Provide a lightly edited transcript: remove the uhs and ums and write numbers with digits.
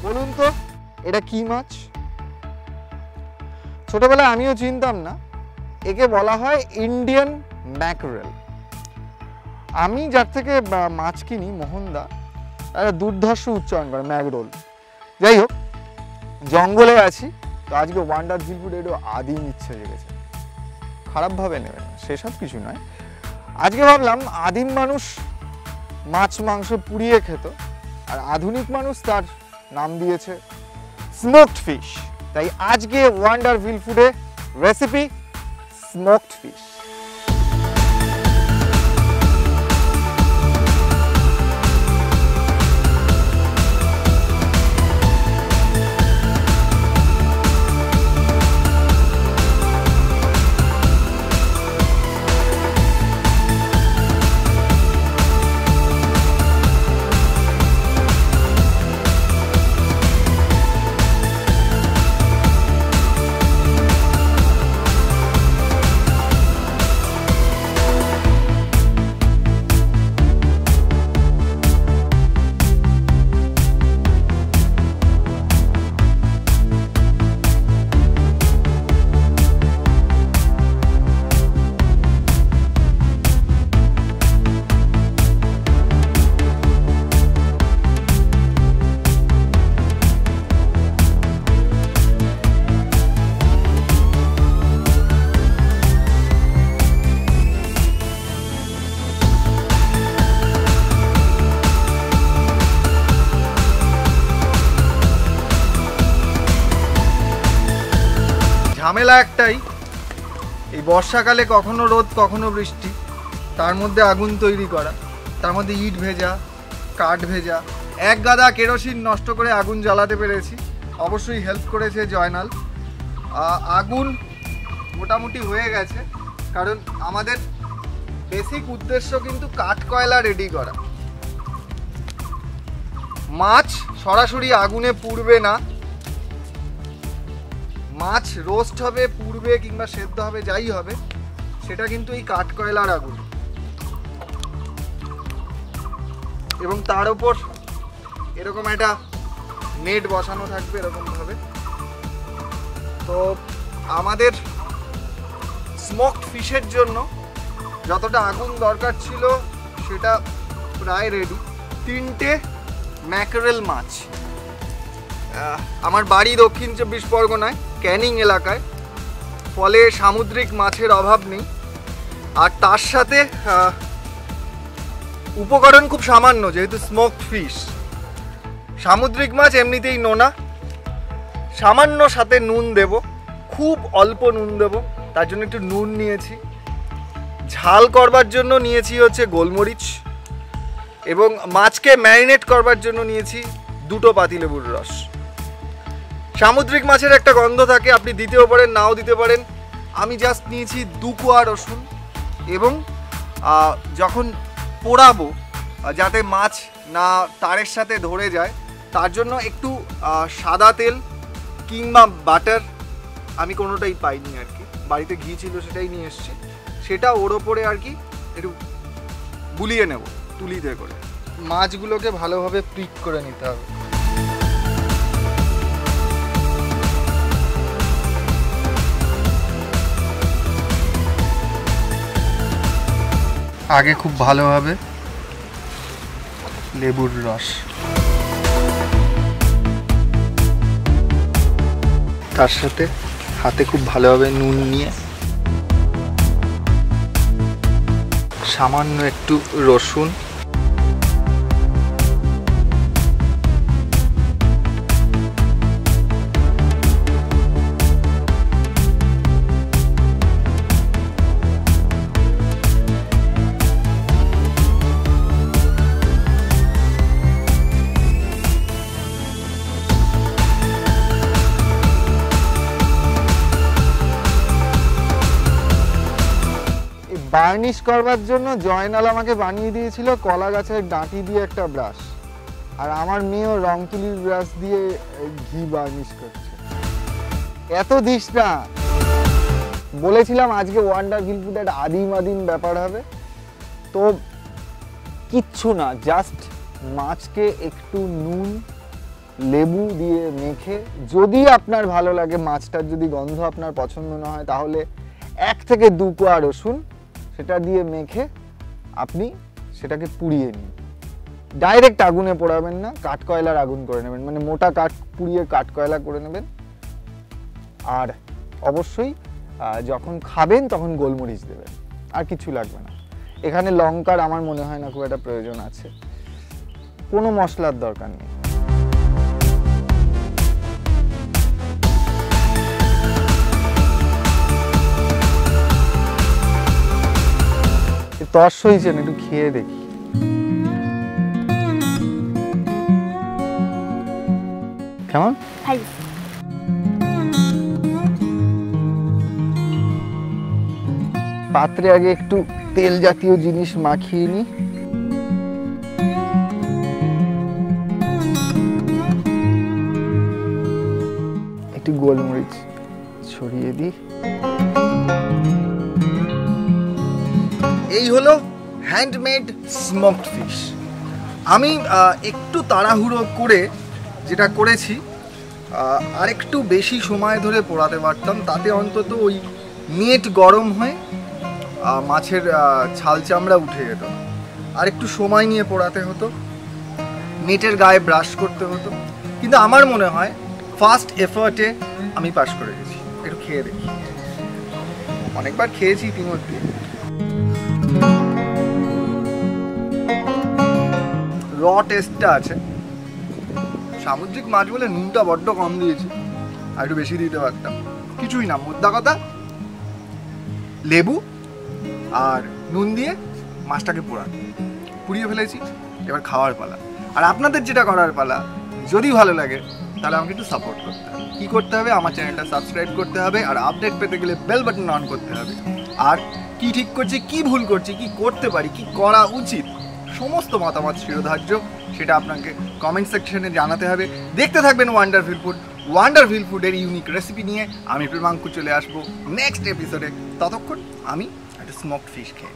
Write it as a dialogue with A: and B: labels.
A: বলুন তো এটা কি মাছ? ছোটবেলায় আমিও চিনতাম না। একে বলা হয় ইন্ডিয়ান ম্যাকরেল। আমি যার থেকে মাছ কিনি, মোহনদা, একটা দুর্ধর্ষ উচ্চারণ করে ম্যাকরোল। যাই হোক, জঙ্গলে আছি তো আজকে ওয়ান্ডার ঝিল ফুডে একটু আদিম ইচ্ছে জেগেছে। খারাপভাবে নেবেন না, সেসব কিছু নয়। আজকে ভাবলাম আদিম মানুষ মাছ মাংস পুড়িয়ে খেত, আর আধুনিক মানুষ তার নাম দিয়েছে স্মোকড ফিশ। তাই আজকে ওয়ান্ডার ঝিল ফুডে রেসিপি স্মোকড ফিশ। ঝামেলা একটাই, এই বর্ষাকালে কখনো রোদ কখনো বৃষ্টি, তার মধ্যে আগুন তৈরি করা, তার মধ্যে ইট ভেজা, কাঠ ভেজা। এক গাদা কেরোসিন নষ্ট করে আগুন জ্বালাতে পেরেছি, অবশ্যই হেল্প করেছে জয়নাল। আগুন মোটামুটি হয়ে গেছে, কারণ আমাদের বেসিক উদ্দেশ্য কিন্তু কাঠ কয়লা রেডি করা। মাছ সরাসরি আগুনে পুড়বে না, মাছ রোস্ট হবে, পুড়বে কিংবা সেদ্ধ হবে, যাই হবে সেটা কিন্তু এই কাঠ কয়লার আগুন। এবং তার উপর এরকম একটা নেট বসানো থাকবে এরকম ভাবে। তো আমাদের স্মোকড ফিশের জন্য যতটা আগুন দরকার ছিল সেটা প্রায় রেডি। 3টে ম্যাকরেল মাছ। আমার বাড়ি দক্ষিণ 24 পরগনায় ক্যানিং এলাকায়, ফলে সামুদ্রিক মাছের অভাব নেই। আর তার সাথে উপকরণ খুব সামান্য, যেহেতু স্মোকড ফিশ। সামুদ্রিক মাছ এমনিতেই নোনা, সামান্য সাথে নুন দেব, খুব অল্প নুন দেব, তার জন্য একটু নুন নিয়েছি। ঝাল করবার জন্য নিয়েছি হচ্ছে গোলমরিচ, এবং মাছকে ম্যারিনেট করবার জন্য নিয়েছি 2টো পাতিলেবুর রস। সামুদ্রিক মাছের একটা গন্ধ থাকে, আপনি দিতেও পারেন নাও দিতে পারেন। আমি জাস্ট নিয়েছি 2 কোয়া রসুন, এবং যখন পোড়াবো যাতে মাছ না তারের সাথে ধরে যায় তার জন্য একটু সাদা তেল কিংবা বাটার, আমি কোনোটাই পাইনি আর কি, বাড়িতে ঘি ছিল সেটাই নিয়ে এসেছি, সেটা ওর ওপরে আর কি একটু বুলিয়ে নেব তুলিতে করে। মাছগুলোকে ভালোভাবে প্রিক করে নিতে হবে। আগে খুব ভালোভাবে লেবুর রস, তার সাথে হাতে খুব ভালোভাবে নুন নিয়ে সামান্য একটু রসুন, বার্নিশ করবার জন্য জয়নাল আমাকে বানিয়ে দিয়েছিল কলা গাছের ডাঁটি দিয়ে একটা ব্রাশ, আর আমার মেয়েও রং তুলির ব্রাশ দিয়ে ঘি বার্নিশ করছে। এত দিস না, বলেছিলাম আজকে ওয়ান্ডার ঝিল ফুডে একটা আদিম ব্যাপার হবে। তো কিচ্ছু না, জাস্ট মাছকে একটু নুন
B: লেবু দিয়ে মেখে, যদি আপনার ভালো লাগে, মাছটার যদি গন্ধ আপনার পছন্দ না হয়, তাহলে 1 থেকে 2 কোয়া রসুন সেটা দিয়ে মেখে আপনি সেটাকে পুড়িয়ে নিন। ডাইরেক্ট আগুনে পোড়াবেন না, কাঠকয়লার আগুন করে নেবেন, মানে মোটা কাঠ পুড়িয়ে কাঠকয়লা করে নেবেন। আর অবশ্যই যখন খাবেন তখন গোলমরিচ দেবেন, আর কিছু লাগবে না। এখানে লঙ্কার আমার মনে হয় না খুব একটা প্রয়োজন আছে, কোনো মশলার দরকার নেই। তস হয়েছে, একটু খেয়ে দেখি। কেমন? পাত্রে আগে একটু তেল জাতীয় জিনিস মাখিয়ে নি। একটু গোলমরিচ ছড়িয়ে দিই।
A: এই হলো হ্যান্ডমেড স্মোকড ফিশ। আমি একটু তাড়াহুড়ো করে যেটা করেছি, আর একটু বেশি সময় ধরে পোড়াতে পারতাম, তাতে অন্তত ওই নেট গরম হয়ে মাছের ছাল চামড়া উঠে যেত। আর একটু সময় নিয়ে পোড়াতে হতো, নেটের গায়ে ব্রাশ করতে হতো, কিন্তু আমার মনে হয় ফার্স্ট এফার্টে আমি পাস করে গেছি। একটু খেয়ে দেখি। অনেকবার খেয়েছি ইতিমধ্যে। র টেস্টটা আছে। সামুদ্রিক মাছ বলে নুনটা বড্ড কম দিয়েছি, আর একটু বেশি দিতে পারতাম। কিছুই না, মোদ্দা কথা লেবু আর নুন দিয়ে মাছটাকে পুড়িয়ে ফেলেছি। এবার খাওয়ার পালা। আর আপনাদের যেটা করার পালা, যদি ভালো লাগে তাহলে আমাকে একটু সাপোর্ট করতে হবে। কী করতে হবে? আমার চ্যানেলটা সাবস্ক্রাইব করতে হবে, আর আপডেট পেতে গেলে বেল বাটন অন করতে হবে। আর কি ঠিক করছি, কি ভুল করছি, কি করতে পারি, কি করা উচিত, সমস্ত মতামত শিরোধার্য, সেটা আপনাকে কমেন্ট সেকশনে জানাতে হবে। দেখতে থাকবেন ওয়ান্ডারফুল ফুড। ওয়ান্ডারফুল ফুডের ইউনিক রেসিপি নিয়ে আমি প্রেমাঙ্কু চলে আসবো নেক্সট এপিসোডে। ততক্ষণ আমি একটা স্মোকড ফিশ খেয়ে